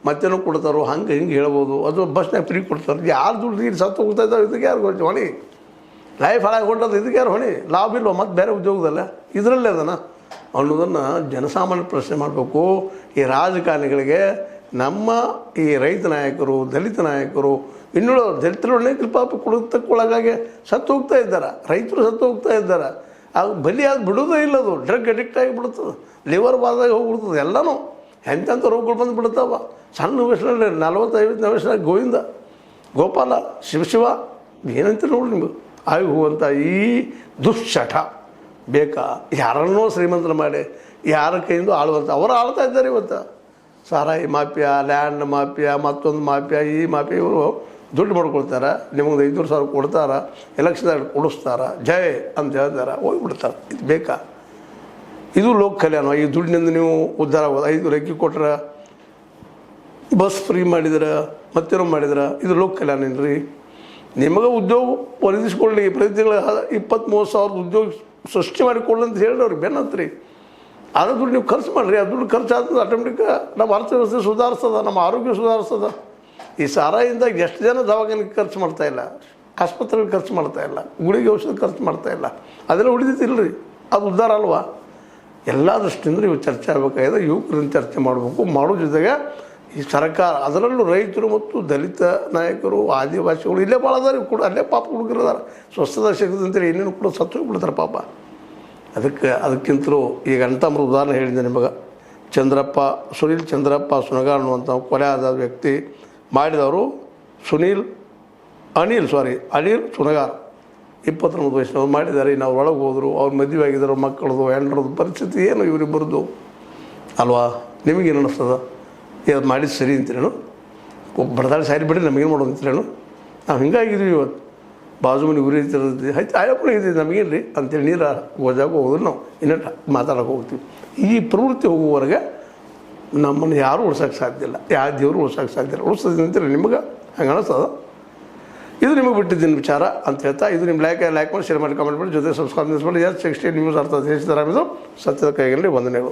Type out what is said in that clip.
ಮತ್ತೇನೋ ಕೊಡ್ತಾರೋ ಹಂಗೆ ಹಿಂಗೆ ಹೇಳ್ಬೋದು. ಅದು ಬಸ್ನಾಗ ಫ್ರೀ ಕೊಡ್ತಾರೆ. ಯಾರು ದುಡ್ಡು ನೀರು ಸತ್ತು ಹೋಗ್ತಾ ಇದ್ದಾವೆ ಇದಕ್ಕೆ ಯಾರು ಹೊಣೆ? ಲೈಫ್ ಹಾಳಾಗಿ ಹೊಂಟದ್ದು ಇದಕ್ಕೆ ಯಾರು ಹೊಣೆ? ಲಾಭ ಇಲ್ವ ಮತ್ತು ಬೇರೆ ಉದ್ಯೋಗದಲ್ಲ ಇದರಲ್ಲೇ ಅದನ್ನು ಅನ್ನೋದನ್ನು ಜನಸಾಮಾನ್ಯ ಪ್ರಶ್ನೆ ಮಾಡಬೇಕು. ಈ ರಾಜಕಾರಣಿಗಳಿಗೆ ನಮ್ಮ ಈ ರೈತ ನಾಯಕರು, ದಲಿತ ನಾಯಕರು, ಇನ್ನೂ ದಲಿತರು ಅನೇಕ ಪಾಪ ಕೊಳಗಾಗಿ ಸತ್ತು ಹೋಗ್ತಾ ಇದ್ದಾರೆ. ರೈತರು ಸತ್ತು ಹೋಗ್ತಾ ಇದ್ದಾರೆ. ಅದು ಬಲಿ ಅದು ಬಿಡೋದೇ ಇಲ್ಲದು. ಡ್ರಗ್ ಅಡಿಕ್ಟ್ ಆಗಿ ಬಿಡ್ತದೆ, ಲಿವರ್ ಬಾದಾಗಿ ಹೋಗ್ಬಿಡ್ತದೆ. ಎಲ್ಲನೂ ಎಂತೆಂಥ ರೋಗಗಳು ಬಂದು ಬಿಡ್ತಾವ. ಸಣ್ಣ ವಯಸ್ಸಿನಲ್ಲಿ 40-50 ವಯಸ್ಸಿನಾಗ ಗೋವಿಂದ, ಗೋಪಾಲ, ಶಿವ ಏನಂತ ನೋಡಿ ನಿಮಗೆ ಆಗಿ ಹೋಗುವಂಥ ಈ ದುಶ್ಚಟ ಬೇಕಾ? ಯಾರನ್ನೋ ಶ್ರೀಮಂತರ ಮಾಡಿ ಯಾರ ಕೈಯಿಂದ ಆಳುವಂಥ ಅವರು ಆಳ್ತಾ ಇದ್ದಾರೆ. ಇವತ್ತು ಸಾರಾಯಿ ಮಾಫಿಯಾ, ಲ್ಯಾಂಡ್ ಮಾಫಿಯಾ, ಮತ್ತೊಂದು ಮಾಫಿಯಾ, ಈ ಮಾಫಿಯಾ ಇವರು ದುಡ್ಡು ಮಾಡ್ಕೊಳ್ತಾರೆ. ನಿಮಗೆ 500,000 ಕೊಡ್ತಾರೆ, ಎಲೆಕ್ಷನ್ದಾಗ ಕೊಡಿಸ್ತಾರೆ, ಜೈ ಅಂತ ಹೇಳ್ತಾರೆ, ಹೋಗಿಬಿಡ್ತಾರೆ. ಇದು ಬೇಕಾ? ಇದು ಲೋಕ ಕಲ್ಯಾಣ. ಈ ದುಡ್ಡಿನಿಂದ ನೀವು ಉದ್ಧಾರ ಆಗೋದು. 5 ಅಕ್ಕಿ ಕೊಟ್ರೆ, ಬಸ್ ಫ್ರೀ ಮಾಡಿದ್ರೆ, ಮತ್ತೇನೋ ಮಾಡಿದ್ರೆ ಇದು ಲೋಕ ಕಲ್ಯಾಣ ಏನ್ರಿ? ನಿಮಗೆ ಉದ್ಯೋಗ ಒದಗಿಸ್ಕೊಳ್ಳಿ. ಪ್ರತಿ ತಿಂಗಳು 20-30 ಸಾವಿರದ ಉದ್ಯೋಗ ಸೃಷ್ಟಿ ಮಾಡಿಕೊಳ್ಳಿ ಅಂತ ಹೇಳಿ ಅವ್ರಿಗೆ ಬೆನ್ನತ್ರಿ. ಅದ್ರ ದುಡ್ಡು ನೀವು ಖರ್ಚು ಮಾಡಿರಿ. ಆ ದುಡ್ಡು ಖರ್ಚಾಗ್ತದೆ, ಆಟೋಮೆಟಿಕ್ ನಮ್ಮ ಅರ್ಥವ್ಯವಸ್ಥೆ ಸುಧಾರಿಸ್ತದ, ನಮ್ಮ ಆರೋಗ್ಯ ಸುಧಾರಿಸ್ತದ. ಈ ಸಾರಾಯಿಂದ ಎಷ್ಟು ಜನ ದವಾಖಾನೆಗೆ ಖರ್ಚು ಮಾಡ್ತಾಯಿಲ್ಲ, ಆಸ್ಪತ್ರೆಗೆ ಖರ್ಚು ಮಾಡ್ತಾಯಿಲ್ಲ, ಗುಳಿಗೆ ಔಷಧ ಖರ್ಚು ಮಾಡ್ತಾಯಿಲ್ಲ. ಅದೆಲ್ಲ ಉಳಿದಿತ್ತಿಲ್ಲ ರೀ. ಅದು ಉದ್ಧಾರ ಅಲ್ವಾ? ಎಲ್ಲ ದೃಷ್ಟಿಯಿಂದ ನೀವು ಚರ್ಚೆ ಆಗಬೇಕಾಗಿದೆ. ಯುವಕರನ್ನು ಚರ್ಚೆ ಮಾಡಬೇಕು. ಮಾಡೋ ಜೊತೆಗೆ ಈ ಸರ್ಕಾರ, ಅದರಲ್ಲೂ ರೈತರು ಮತ್ತು ದಲಿತ ನಾಯಕರು, ಆದಿವಾಸಿಗಳು ಇಲ್ಲೇ ಭಾಳ ಅದಾರೆ ಕೂಡ. ಅಲ್ಲೇ ಪಾಪ ಹುಡುಗರದಾರ. ಸ್ವಸ್ಥತಾ ಶಕ್ತಿ ಅಂತೇಳಿ ಏನೇನು ಕೂಡ ಸತ್ತು ಹೋಗ್ಬಿಡ್ತಾರೆ ಪಾಪ. ಅದಕ್ಕಿಂತಲೂ ಈಗ ಅಂಥಮ್ರ ಉದಾಹರಣೆ ಹೇಳಿದ್ದೆ ನಿಮಗೆ. ಸುನೀಲ್ ಚಂದ್ರಪ್ಪ ಸುನಗಾರ್ ಅನ್ನುವಂಥ ಕೊಲೆ ಆದ ವ್ಯಕ್ತಿ ಮಾಡಿದವರು ಅನಿಲ್ ಸುನಗಾರ್ 29 ವಯಸ್ಸಿನವ್ರು ಮಾಡಿದ್ದಾರೆ. ನಾವು ಒಳಗೆ ಹೋದರು, ಅವ್ರು ಮದುವೆ ಆಗಿದ್ದಾರೆ, ಮಕ್ಕಳದು ಹೆಂಡ್ರದ್ದು ಪರಿಸ್ಥಿತಿ ಏನು ಇವರಿಬ್ಬರದು ಅಲ್ವಾ? ನಿಮಗೇನು ಅನ್ನಿಸ್ತದ? ಇದು ಮಾಡಿದ್ದು ಸರಿ ಅಂತೀರೇನು? ಬಡದಾಳಿ ಸಾರಿ ಬಿಡಿ, ನಮಗೇನು ಮಾಡೋದು ಅಂತೀರೇನು? ನಾವು ಹಿಂಗಾಗಿದ್ವಿ. ಇವತ್ತು ಬಾಜು ಮನೆ ಉರಿ ಇರ್ತಿರ್ತೈತಿ, ಆಯ್ತು ಆಯಪ್ಪನ ಇದ್ದೀವಿ, ನಮಗೇನು ರೀ ಅಂತೇಳಿ ನೀರು ಗೋಜಾಗ ಹೋದ್ರೆ ನಾವು ಇನ್ನೂ ಮಾತಾಡೋಕೆ ಹೋಗ್ತೀವಿ. ಈ ಪ್ರವೃತ್ತಿ ಹೋಗುವವರೆಗೆ ನಮ್ಮನ್ನು ಯಾರೂ ಉಳ್ಸೋಕ್ಕೆ ಸಾಧ್ಯ ಇಲ್ಲ. ಯಾವ ದೇವರು ಉಳ್ಸೋಕ್ಕೆ ಸಾಧ್ಯ ಇಲ್ಲ. ಉಳಿಸೋದು ಅಂತೀರಿ ನಿಮಗೆ ಹಂಗೆ ಅನಿಸ್ತದ? ಇದು ನಿಮಗೆ ಬಿಟ್ಟಿದ್ದೀನಿ ವಿಚಾರ ಅಂತ ಹೇಳ್ತಾ, ಇದು ನಿಮ್ಮ ಲೈಕ್ ಮಾಡಿ, ಶೇರ್ ಮಾಡಿ, ಕಮೆಂಟ್ ಮಾಡಿ, ಜೊತೆ ಸಬ್ಸ್ಕ್ರೈಬ್ ಮಾಡಿ. S60 ನ್ಯೂಸ್ ಅರ್ಥ ದೇಶದ ಸತ್ಯದ ಕೈಗಳಲ್ಲಿ ವಂದನೆಗಳು.